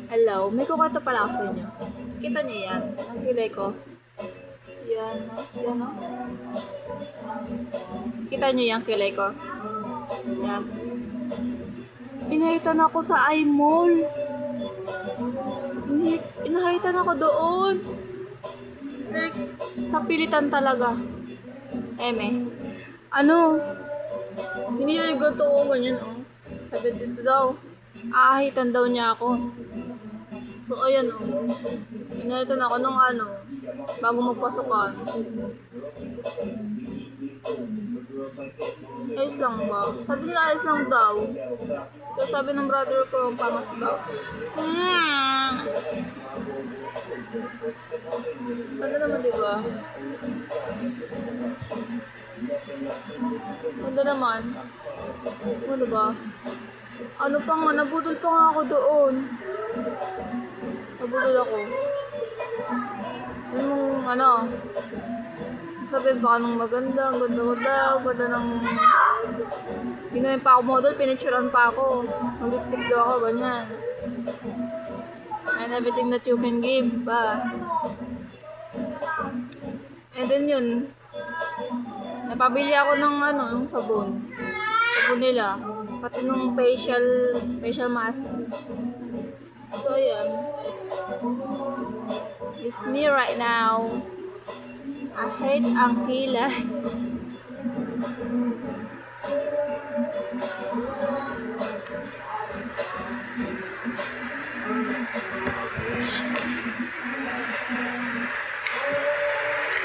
Hello, may kukwento pala ako sa inyo. Kita niyo yan? Ang kilay ko. Yan, no? Yan, no? Kita niyo yung kilay ko? Yan. Inahitan ako sa iMall. Inahitan ako doon. Like, sa pilitan talaga. Ano? Hindi na yung ganito ko ganyan, oh. Sabi dito daw, aahitan daw niya ako. So, ayan, oh. Inahitan ako nung bago magpasukan. Ayos lang ba? Sabi nila ayos lang daw. Pero sabi ng brother ko, ang pangat daw. Ano naman, diba? Ganda naman. Ano ba? Ano pa nga, nabudol pa nga ako doon. Nabudol ako. Yung sabihin pa ka nung maganda, ang ganda ko daw, ganda ng... Ginawa pa ako model, pinicturean pa ako. Mag-lipstick daw ako, ganyan. And everything that you can give, ba? And then yun, napabili ako ng ng sabon. Sabon nila. Pati nung facial mask. So, ayan. It's me right now. I hate ang kilay.